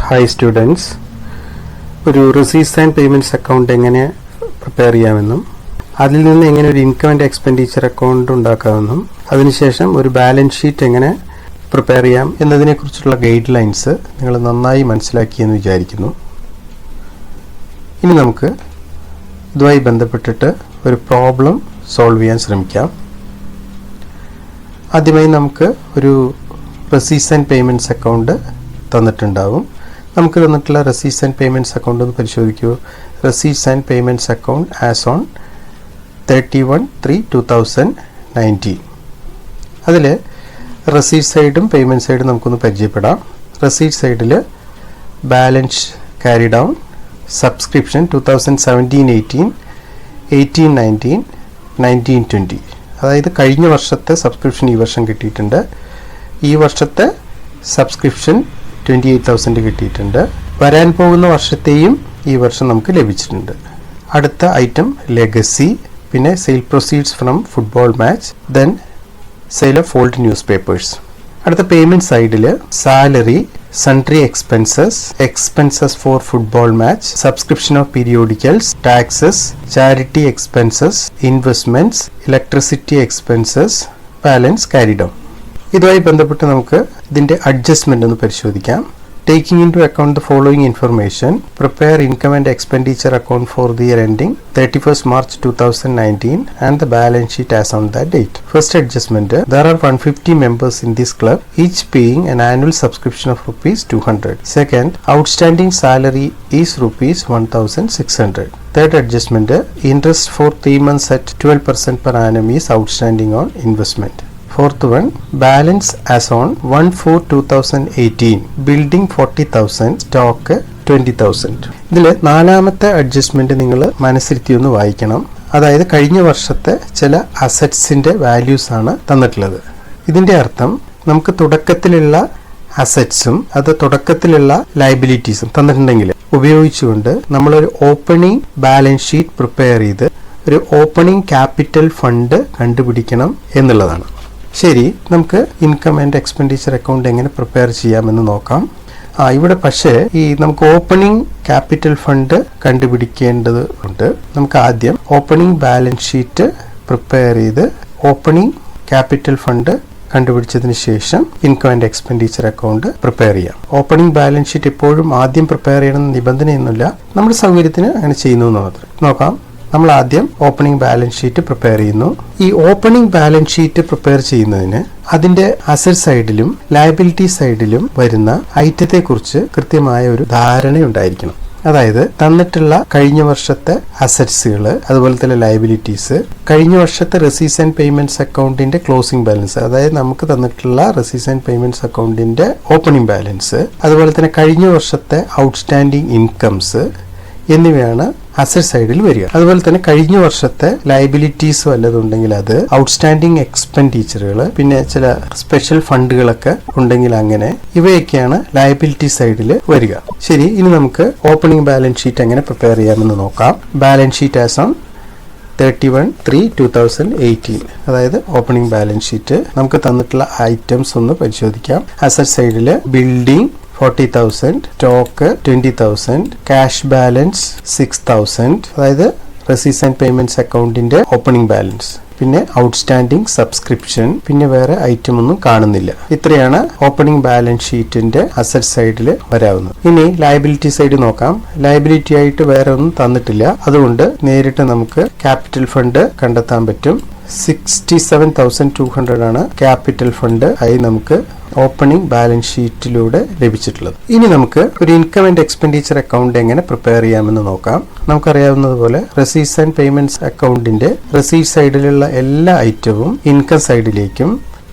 Hi students, ഒരു receipts and payments account എങ്ങനെ prepare ചെയ്യാമെന്നും അതിൽ നിന്ന് എങ്ങനെ ഒരു ഇൻകം ആൻഡ് എക്സ്പെൻഡിച്ചർ അക്കൗണ്ട് ഉണ്ടാക്കാമെന്നും അതിനുശേഷം ഒരു ബാലൻസ് ഷീറ്റ് എങ്ങനെ പ്രിപ്പയർ ചെയ്യാം എന്നതിനെക്കുറിച്ചുള്ള ഗൈഡ് ലൈൻസ് നിങ്ങൾ നന്നായി മനസ്സിലാക്കിയെന്ന് വിചാരിക്കുന്നു. ഇനി നമുക്ക് ഇതുമായി ബന്ധപ്പെട്ടിട്ട് ഒരു പ്രോബ്ലം സോൾവ് ചെയ്യാൻ ശ്രമിക്കാം. ആദ്യമായി നമുക്ക് ഒരു റെസീറ്റ്സ് ആൻഡ് പേയ്മെൻറ്റ്സ് അക്കൗണ്ട് തന്നിട്ടുണ്ടാവും. നമുക്ക് തന്നിട്ടുള്ള റെസീറ്റ്സ് ആൻഡ് പേയ്മെൻറ്റ്സ് അക്കൗണ്ട് ഒന്ന് പരിശോധിക്കൂ. Receipts and payments account as on 31/3/2019. അതിൽ റെസീറ്റ് സൈഡും പേയ്മെൻറ്റ് സൈഡും നമുക്കൊന്ന് പരിചയപ്പെടാം. റെസീറ്റ് സൈഡിൽ ബാലൻസ് ക്യാരി ഡൗൺ, സബ്സ്ക്രിപ്ഷൻ 2017-18, 18-19, 19-20. അതായത് കഴിഞ്ഞ വർഷത്തെ സബ്സ്ക്രിപ്ഷൻ ഈ വർഷം കിട്ടിയിട്ടുണ്ട്. ഈ വർഷത്തെ സബ്സ്ക്രിപ്ഷൻ 28,000 കിട്ടിയിട്ടുണ്ട്. വരാൻ പോകുന്ന വർഷത്തെയും ഈ വർഷം നമുക്ക് ലഭിച്ചിട്ടുണ്ട്. അടുത്ത ഐറ്റം ലെഗസി, പിന്നെ sale proceeds from football match, then sale of old news papers. അടുത്ത പേയ്മെൻറ്റ് സൈഡിൽ salary, sundry expenses, expenses for football match, subscription of periodicals, taxes, charity expenses, investments, electricity expenses, balance carry down. ഇതുമായി ബന്ധപ്പെട്ട് നമുക്ക് ഇതിൻ്റെ adjustment ഒന്ന് പരിശോധിക്കാം. Taking into account the following information, prepare income and expenditure account for the year ending 31st March 2019 and the balance sheet as on that date. First adjustment, there are 150 members in this club, each paying an annual subscription of ₹200. Second, outstanding salary is ₹1,600. Third adjustment, interest for 3 months at 12% per annum is outstanding on investment. Fourth one, balance as on 1/4/2018, building 40,000, stock 20,000. ഇതിൽ നാലാമത്തെ adjustment നിങ്ങൾ മനസ്സിരുത്തി ഒന്ന് വായിക്കണം. അതായത് കഴിഞ്ഞ വർഷത്തെ ചില അസറ്റ്സിന്റെ values ആണ് തന്നിട്ടുള്ളത്. ഇതിന്റെ അർത്ഥം നമുക്ക് തുടക്കത്തിലുള്ള അസറ്റ്സും അത് തുടക്കത്തിലുള്ള ലയബിലിറ്റീസും തന്നിട്ടുണ്ടെങ്കിൽ ഉപയോഗിച്ചുകൊണ്ട് നമ്മളൊരു ഓപ്പണിംഗ് ബാലൻസ് ഷീറ്റ് പ്രിപ്പയർ ചെയ്ത് ഒരു ഓപ്പണിംഗ് ക്യാപിറ്റൽ ഫണ്ട് കണ്ടുപിടിക്കണം എന്നുള്ളതാണ്. ശരി, നമുക്ക് ഇൻകം ആൻഡ് എക്സ്പെൻഡിച്ചർ അക്കൗണ്ട് എങ്ങനെ പ്രിപ്പയർ ചെയ്യാമെന്ന് നോക്കാം. ഇവിടെ പക്ഷേ നമുക്ക് ഓപ്പണിംഗ് ക്യാപിറ്റൽ ഫണ്ട് കണ്ടുപിടിക്കേണ്ടത് ഉണ്ട്. നമുക്ക് ആദ്യം ഓപ്പണിംഗ് ബാലൻസ് ഷീറ്റ് പ്രിപ്പയർ ചെയ്ത് ഓപ്പണിംഗ് ക്യാപിറ്റൽ ഫണ്ട് കണ്ടുപിടിച്ചതിന് ശേഷം income and expenditure account prepare ചെയ്യാം. ഓപ്പണിംഗ് ബാലൻസ് ഷീറ്റ് എപ്പോഴും ആദ്യം പ്രിപ്പയർ ചെയ്യണമെന്ന് നിബന്ധനയൊന്നുമില്ല, നമ്മുടെ സൗകര്യത്തിന് അങ്ങനെ ചെയ്യുന്നു എന്ന് മാത്രം. നോക്കാം. നമ്മൾ ആദ്യം ഓപ്പണിംഗ് ബാലൻസ് ഷീറ്റ് പ്രിപ്പയർ ചെയ്യുന്നു. ഈ ഓപ്പണിംഗ് ബാലൻസ് ഷീറ്റ് പ്രിപ്പയർ ചെയ്യുന്നതിന് അതിന്റെ അസറ്റ് സൈഡിലും ലയബിലിറ്റി സൈഡിലും വരുന്ന ഐറ്റത്തെ കുറിച്ച് കൃത്യമായ ഒരു ധാരണ ഉണ്ടായിരിക്കണം. അതായത് തന്നിട്ടുള്ള കഴിഞ്ഞ വർഷത്തെ അസറ്റ്സുകൾ, അതുപോലെ തന്നെ ലയബിലിറ്റീസ്, കഴിഞ്ഞ വർഷത്തെ റെസീറ്റ്സ് ആൻഡ് പേയ്മെന്റ്സ് അക്കൗണ്ടിന്റെ ക്ലോസിംഗ് ബാലൻസ്, അതായത് നമുക്ക് തന്നിട്ടുള്ള റെസീറ്റ്സ് ആൻഡ് പേയ്മെന്റ്സ് അക്കൗണ്ടിന്റെ ഓപ്പണിംഗ് ബാലൻസ്, അതുപോലെ തന്നെ കഴിഞ്ഞ വർഷത്തെ ഔട്ട്സ്റ്റാൻഡിംഗ് ഇൻകംസ് എന്നിവയാണ് അസറ്റ് സൈഡിൽ വരിക. അതുപോലെ തന്നെ കഴിഞ്ഞ വർഷത്തെ ലയബിലിറ്റീസ് വല്ലതുണ്ടെങ്കിൽ അത്, ഔട്ട്സ്റ്റാൻഡിംഗ് എക്സ്പെൻഡിച്ചറുകൾ, പിന്നെ ചില സ്പെഷ്യൽ ഫണ്ടുകളൊക്കെ ഉണ്ടെങ്കിൽ അങ്ങനെ, ഇവയൊക്കെയാണ് ലയബിലിറ്റി സൈഡിൽ വരിക. ശരി, ഇനി നമുക്ക് ഓപ്പണിംഗ് ബാലൻസ് ഷീറ്റ് എങ്ങനെ പ്രിപ്പയർ ചെയ്യാമെന്ന് നോക്കാം. ബാലൻസ് ഷീറ്റ് ആസ് ഓൺ 31/3/2018, അതായത് ഓപ്പണിംഗ് ബാലൻസ് ഷീറ്റ്. നമുക്ക് തന്നിട്ടുള്ള ഐറ്റംസ് ഒന്ന് പരിശോധിക്കാം. അസറ്റ് സൈഡിൽ ബിൽഡിംഗ് 40,000, സ്റ്റോക്ക് 20,000, ക്യാഷ് ബാലൻസ് 6,000, അതായത് റെസീറ്റ്സ് ആൻഡ് പേയ്മെന്റ്സ് അക്കൗണ്ടിന്റെ ഓപ്പണിംഗ് ബാലൻസ്, പിന്നെ ഔട്ട്സ്റ്റാൻഡിംഗ് സബ്സ്ക്രിപ്ഷൻ, പിന്നെ വേറെ ഐറ്റം ഒന്നും കാണുന്നില്ല. ഇത്രയാണ് ഓപ്പണിംഗ് ബാലൻസ് ഷീറ്റിന്റെ അസറ്റ് സൈഡിൽ വരാവുന്നത്. ഇനി ലയബിലിറ്റി സൈഡ് നോക്കാം. ലയബിലിറ്റി ആയിട്ട് വേറെ ഒന്നും തന്നിട്ടില്ല, അതുകൊണ്ട് നേരിട്ട് നമുക്ക് ക്യാപിറ്റൽ ഫണ്ട് കണ്ടെത്താൻ പറ്റും. 67,200 ആണ് ക്യാപിറ്റൽ ഫണ്ട് ആയി നമുക്ക് ഓപ്പണിംഗ് ബാലൻസ് ഷീറ്റിലൂടെ ലഭിച്ചിട്ടുള്ളത്. ഇനി നമുക്ക് ഒരു ഇൻകം ആൻഡ് എക്സ്പെൻഡിച്ചർ അക്കൗണ്ട് എങ്ങനെ പ്രിപ്പയർ ചെയ്യാമെന്ന് നോക്കാം. നമുക്കറിയാവുന്നതുപോലെ റെസീറ്റ്സ് ആൻഡ് പേയ്മെന്റ്സ് അക്കൗണ്ടിന്റെ റെസീറ്റ് സൈഡിലുള്ള എല്ലാ ഐറ്റവും ഇൻകം സൈഡിലേക്കും,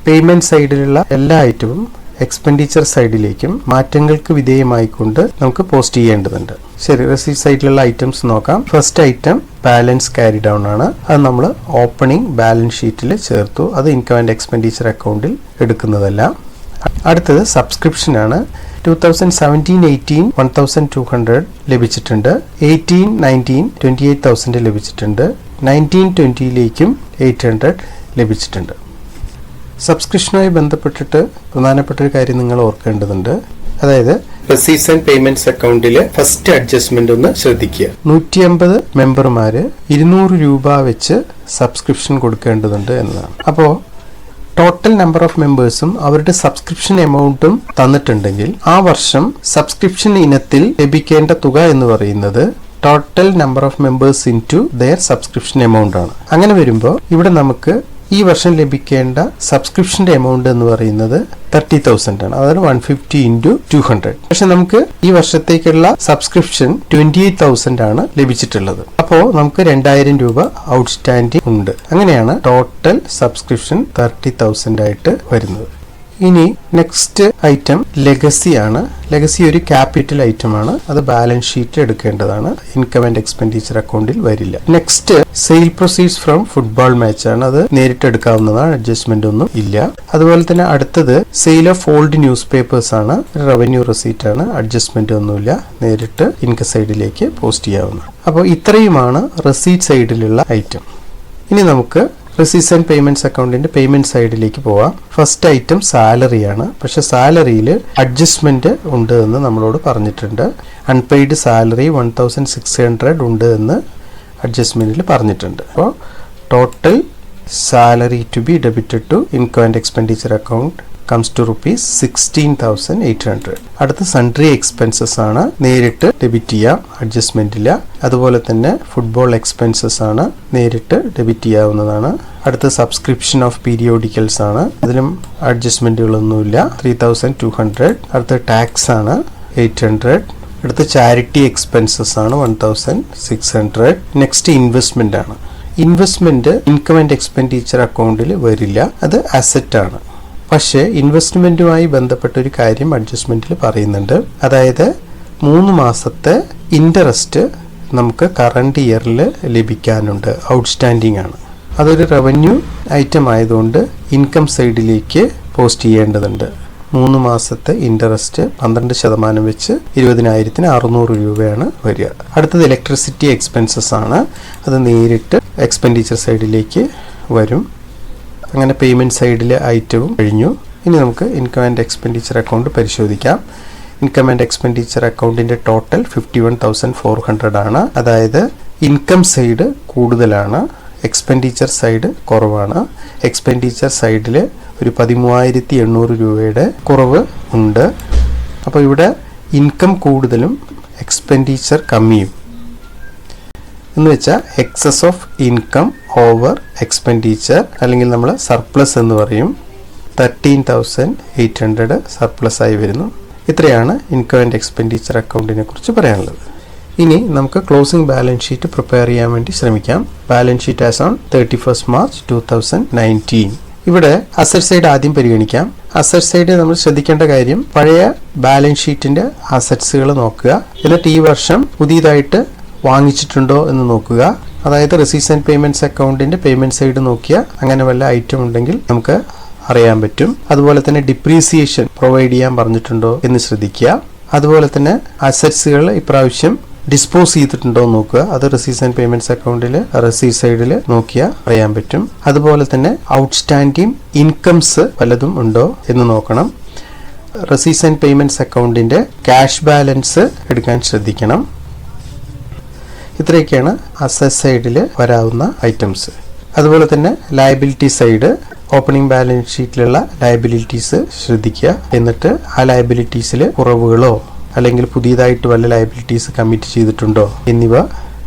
പേയ്മെന്റ് സൈഡിലുള്ള എല്ലാ ഐറ്റവും എക്സ്പെൻഡിച്ചർ സൈഡിലേക്കും മാറ്റങ്ങൾക്ക് വിധേയമായിക്കൊണ്ട് നമുക്ക് പോസ്റ്റ് ചെയ്യേണ്ടതുണ്ട്. ശരി, റെസീറ്റ് സൈഡിലുള്ള ഐറ്റംസ് നോക്കാം. First item balance carry down ആണ്. അത് നമ്മൾ ഓപ്പണിംഗ് ബാലൻസ് ഷീറ്റിൽ ചേർത്തു. അത് ഇൻകം ആൻഡ് എക്സ്പെൻഡിച്ചർ അക്കൗണ്ടിൽ എടുക്കുന്നതല്ല. അടുത്തത് സബ്സ്ക്രിപ്ഷൻ ആണ്. 2017-18 1,200 ലഭിച്ചിട്ടുണ്ട്. 18-19 28,000 ലഭിച്ചിട്ടുണ്ട്. 19-20ലേക്കും 800 ലഭിച്ചിട്ടുണ്ട്. സബ്സ്ക്രിപ്ഷനുമായി ബന്ധപ്പെട്ടിട്ട് പ്രധാനപ്പെട്ട ഒരു കാര്യം നിങ്ങൾ ഓർക്കേണ്ടതുണ്ട്. അതായത് റെസീറ്റ്സ് ആൻഡ് പേയ്മെന്റ്സ് അക്കൗണ്ടിലെ ഫസ്റ്റ് അഡ്ജസ്റ്റ്മെന്റ് ഒന്ന് ശ്രദ്ധിക്കുക. 150 മെമ്പർമാര് 200 രൂപ വെച്ച് സബ്സ്ക്രിപ്ഷൻ കൊടുക്കേണ്ടതുണ്ട് എന്നതാണ്. അപ്പോൾ ടോട്ടൽ നമ്പർ ഓഫ് മെമ്പേഴ്സും അവരുടെ സബ്സ്ക്രിപ്ഷൻ എമൗണ്ടും തന്നിട്ടുണ്ടെങ്കിൽ ആ വർഷം സബ്സ്ക്രിപ്ഷൻ ഇനത്തിൽ ലഭിക്കേണ്ട തുക എന്ന് പറയുന്നത് total number of members into their subscription amount ആണ്. അങ്ങനെ വരുമ്പോൾ ഇവിടെ നമുക്ക് ഈ വർഷം ലഭിക്കേണ്ട സബ്സ്ക്രിപ്ഷന്റെ എമൗണ്ട് എന്ന് പറയുന്നത് 30,000 ആണ്. അതായത് 150 ഇൻറ്റു 200. പക്ഷെ നമുക്ക് ഈ വർഷത്തേക്കുള്ള സബ്സ്ക്രിപ്ഷൻ 28,000 ആണ് ലഭിച്ചിട്ടുള്ളത്. അപ്പോൾ നമുക്ക് 2,000 രൂപ ഔട്ട്സ്റ്റാൻഡിംഗ് ഉണ്ട്. അങ്ങനെയാണ് ടോട്ടൽ സബ്സ്ക്രിപ്ഷൻ 30,000 ആയിട്ട് വരുന്നത്. ഇനി നെക്സ്റ്റ് ഐറ്റം ലെഗസി ആണ്. ലെഗസി ഒരു ക്യാപിറ്റൽ ഐറ്റം ആണ്. അത് ബാലൻസ് ഷീറ്റ് എടുക്കേണ്ടതാണ്. ഇൻകം ആൻഡ് എക്സ്പെൻഡിച്ചർ അക്കൗണ്ടിൽ വരില്ല. Next sale proceeds from football match ആണ്. അത് നേരിട്ട് എടുക്കാവുന്നതാണ്. അഡ്ജസ്റ്റ്മെന്റ് ഒന്നും ഇല്ല. അതുപോലെ തന്നെ അടുത്തത് sale of old news papers ആണ്. റവന്യൂ റെസീറ്റ് ആണ്. അഡ്ജസ്റ്റ്മെന്റ് ഒന്നുമില്ല. നേരിട്ട് ഇൻകം സൈഡിലേക്ക് പോസ്റ്റ് ചെയ്യാവുന്നതാണ്. അപ്പോൾ ഇത്രയുമാണ് റെസീറ്റ് സൈഡിലുള്ള ഐറ്റം. ഇനി നമുക്ക് റെസീറ്റ്സ് ആൻഡ് പേയ്മെന്റ്സ് അക്കൗണ്ടിന്റെ പേയ്മെന്റ് സൈഡിലേക്ക് പോവാം. ഫസ്റ്റ് ഐറ്റം സാലറിയാണ്. പക്ഷെ സാലറിയിൽ അഡ്ജസ്റ്റ്മെന്റ് ഉണ്ട് എന്ന് നമ്മളോട് പറഞ്ഞിട്ടുണ്ട്. അൺപെയ്ഡ് സാലറി 1,600 ഉണ്ട് എന്ന് അഡ്ജസ്റ്റ്മെന്റിൽ പറഞ്ഞിട്ടുണ്ട്. അപ്പോൾ total salary to be debited to income and expenditure account comes to rupees 16,800. അടുത്ത സൺട്രി എക്സ്പെൻസസ് ആണ്. നേരിട്ട് ഡെബിറ്റ് ചെയ്യാം. അഡ്ജസ്റ്റ്മെന്റ് ഇല്ല. അതുപോലെ തന്നെ ഫുട്ബോൾ എക്സ്പെൻസസ് ആണ്. നേരിട്ട് ഡെബിറ്റ് ചെയ്യാവുന്നതാണ്. അടുത്ത സബ്സ്ക്രിപ്ഷൻ ഓഫ് പീരിയോഡിക്കൽസ് ആണ്. അതിലും അഡ്ജസ്റ്റ്മെന്റുകളൊന്നുമില്ല. 3,200. അടുത്ത ടാക്സ് ആണ് 800. അടുത്ത ചാരിറ്റി എക്സ്പെൻസസ് ആണ് 1,600. നെക്സ്റ്റ് ഇൻവെസ്റ്റ്മെന്റ് ആണ്. ഇൻവെസ്റ്റ്മെന്റ് ഇൻകം ആൻഡ് എക്സ്പെൻഡിച്ചർ അക്കൗണ്ടിൽ വരില്ല. അത് അസറ്റ് ആണ്. പക്ഷേ ഇൻവെസ്റ്റ്മെന്റുമായി ബന്ധപ്പെട്ട ഒരു കാര്യം അഡ്ജസ്റ്റ്മെന്റിൽ പറയുന്നുണ്ട്. അതായത് 3 മാസത്തെ ഇൻട്രസ്റ്റ് നമുക്ക് കറണ്ട് ഇയറിൽ ലഭിക്കാനുണ്ട്. ഔട്ട്സ്റ്റാൻഡിംഗ് ആണ്. അതൊരു റവന്യൂ ഐറ്റം ആയതുകൊണ്ട് ഇൻകം സൈഡിലേക്ക് പോസ്റ്റ് ചെയ്യേണ്ടതുണ്ട്. 3 മാസത്തെ ഇൻട്രസ്റ്റ് 12% വെച്ച് 20,600 രൂപയാണ് വരിക. അടുത്തത് ഇലക്ട്രിസിറ്റി എക്സ്പെൻസസ് ആണ്. അത് നേരിട്ട് എക്സ്പെൻഡിച്ചർ സൈഡിലേക്ക് വരും. അങ്ങനെ പേയ്മെന്റ് സൈഡിലെ ഐറ്റവും കഴിഞ്ഞു. ഇനി നമുക്ക് ഇൻകം ആൻഡ് എക്സ്പെൻഡിച്ചർ അക്കൗണ്ട് പരിശോധിക്കാം. ഇൻകം ആൻഡ് എക്സ്പെൻഡിച്ചർ അക്കൗണ്ടിന്റെ ടോട്ടൽ 51,400 ആണ്. അതായത് ഇൻകം സൈഡ് കൂടുതലാണ്, എക്സ്പെൻഡിച്ചർ സൈഡ് കുറവാണ്. എക്സ്പെൻഡിച്ചർ സൈഡിൽ ഒരു 13,800 രൂപയുടെ കുറവ് ഉണ്ട്. അപ്പോൾ ഇവിടെ ഇൻകം കൂടുതലും എക്സ്പെൻഡിച്ചർ കമ്മിയും എന്ന് വെച്ചാൽ excess of income over expenditure, അല്ലെങ്കിൽ നമ്മൾ സർപ്ലസ് എന്ന് പറയും. 13,800 സർപ്ലസ് ആയി വരുന്നു. ഇത്രയാണ് ഇൻകം ആൻഡ് എക്സ്പെൻഡിച്ചർ അക്കൗണ്ടിനെ കുറിച്ച് പറയാനുള്ളത്. ഇനി നമുക്ക് ക്ലോസിംഗ് ബാലൻസ് ഷീറ്റ് പ്രിപ്പയർ ചെയ്യാൻ വേണ്ടി ശ്രമിക്കാം. Balance sheet as on 31 March 2019. ഇവിടെ അസറ്റ് സൈഡ് ആദ്യം പരിഗണിക്കാം. അസറ്റ് സൈഡ് നമ്മൾ ശ്രദ്ധിക്കേണ്ട കാര്യം, പഴയ ബാലൻസ് ഷീറ്റിന്റെ അസറ്റ്സുകൾ നോക്കുക. എന്നിട്ട് ഈ വർഷം പുതിയതായിട്ട് വാങ്ങിച്ചിട്ടുണ്ടോ എന്ന് നോക്കുക. അതായത് റെസീറ്റ്സ് ആൻഡ് പേയ്മെന്റ്സ് അക്കൗണ്ടിന്റെ പേയ്മെന്റ് സൈഡ് നോക്കിയാൽ അങ്ങനെ വല്ല ഐറ്റം ഉണ്ടെങ്കിൽ നമുക്ക് അറിയാൻ പറ്റും. അതുപോലെ തന്നെ ഡിപ്രീസിയേഷൻ പ്രൊവൈഡ് ചെയ്യാൻ പറഞ്ഞിട്ടുണ്ടോ എന്ന് ശ്രദ്ധിക്കുക. അതുപോലെ തന്നെ അസറ്റ്സുകൾ ഇപ്രാവശ്യം ഡിസ്പോസ് ചെയ്തിട്ടുണ്ടോ എന്ന് നോക്കുക. അത് റെസീറ്റ്സ് ആൻഡ് പേയ്മെന്റ്സ് അക്കൗണ്ടിൽ റെസീറ്റ് സൈഡിൽ നോക്കിയാൽ അറിയാൻ പറ്റും. അതുപോലെ തന്നെ ഔട്ട്സ്റ്റാൻഡിംഗ് ഇൻകംസ് വല്ലതും ഉണ്ടോ എന്ന് നോക്കണം. റെസീറ്റ്സ് ആൻഡ് പേയ്മെന്റ്സ് അക്കൗണ്ടിന്റെ ക്യാഷ് ബാലൻസ് എടുക്കാൻ ശ്രദ്ധിക്കണം. ഇത്രയൊക്കെയാണ് അസറ്റ് സൈഡിൽ വരാവുന്ന ഐറ്റംസ്. അതുപോലെ തന്നെ ലയബിലിറ്റി സൈഡ്, ഓപ്പണിംഗ് ബാലൻസ് ഷീറ്റിലുള്ള ലയബിലിറ്റീസ് ശ്രദ്ധിക്കുക. എന്നിട്ട് ആ ലയബിലിറ്റീസിൽ കുറവുകളോ അല്ലെങ്കിൽ പുതിയതായിട്ട് വല്ല ലയബിലിറ്റീസ് കമ്മിറ്റ് ചെയ്തിട്ടുണ്ടോ എന്നിവ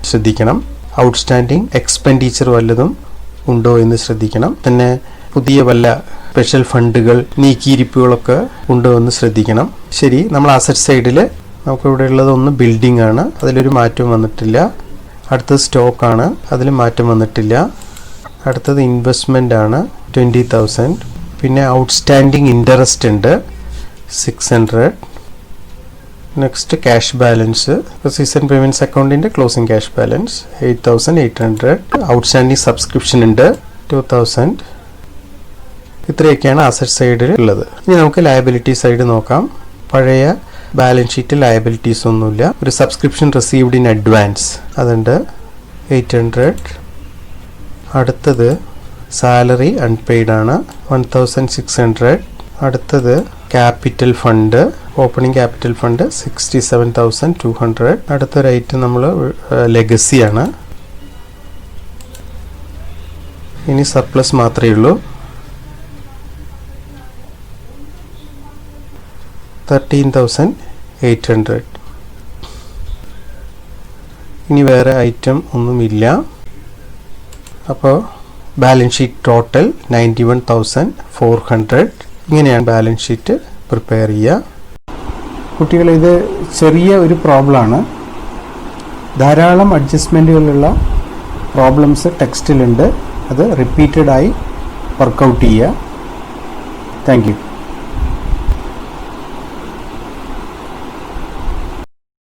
ശ്രദ്ധിക്കണം. ഔട്ട്സ്റ്റാൻഡിംഗ് എക്സ്പെൻഡിച്ചർ വല്ലതും ഉണ്ടോ എന്ന് ശ്രദ്ധിക്കണം. പിന്നെ പുതിയ വല്ല സ്പെഷ്യൽ ഫണ്ടുകൾ, നീക്കിയിരിപ്പുകളൊക്കെ ഉണ്ടോ എന്ന് ശ്രദ്ധിക്കണം. ശരി, നമ്മൾ അസറ്റ് സൈഡിൽ നമുക്കിവിടെ ഉള്ളതൊന്ന് ബിൽഡിംഗ് ആണ്. അതിലൊരു മാറ്റവും വന്നിട്ടില്ല. അടുത്തത് സ്റ്റോക്ക് ആണ്. അതിൽ മാറ്റം വന്നിട്ടില്ല. അടുത്തത് ഇൻവെസ്റ്റ്മെന്റ് ആണ് 20,000. പിന്നെ ഔട്ട്സ്റ്റാൻഡിംഗ് ഇൻട്രസ്റ്റ് ഉണ്ട് 600. Next cash balance, receipts and payments അക്കൗണ്ടിന്റെ closing cash balance 8,800. Outstanding subscription ഉണ്ട് 2,000. ഇത്രയൊക്കെയാണ് അസറ്റ് സൈഡിൽ ഉള്ളത്. ഇനി നമുക്ക് ലയബിലിറ്റി സൈഡ് നോക്കാം. പഴയ ബാലൻസ് ഷീറ്റിൽ ലയബിലിറ്റീസ് ഒന്നുമില്ല. ഒരു സബ്സ്ക്രിപ്ഷൻ റിസീവ്ഡ് ഇൻ അഡ്വാൻസ് അതുണ്ട് 800. അടുത്തത് സാലറി അൺപെയ്ഡ് ആണ് 1,600. അടുത്തത് capital fund, opening capital fund 67,200. അടുത്തൊരു ഐറ്റം നമ്മൾ ലെഗസിയാണ്. ഇനി സർപ്ലസ് മാത്രമേ ഉള്ളൂ. 13,800. ഇനി വേറെ ഐറ്റം ഒന്നുമില്ല. അപ്പോൾ ബാലൻസ് ഷീറ്റ് ടോട്ടൽ 91,400. ഇങ്ങനെയാണ് ബാലൻസ് ഷീറ്റ് പ്രിപ്പയർ ചെയ്യുക. കുട്ടികൾ, ഇത് ചെറിയ ഒരു പ്രോബ്ലമാണ്. ധാരാളം അഡ്ജസ്റ്റ്മെൻറ്റുകളുള്ള പ്രോബ്ലംസ് ടെക്സ്റ്റിലുണ്ട്. അത് റിപ്പീറ്റഡായി വർക്കൗട്ട് ചെയ്യുക. Thank you.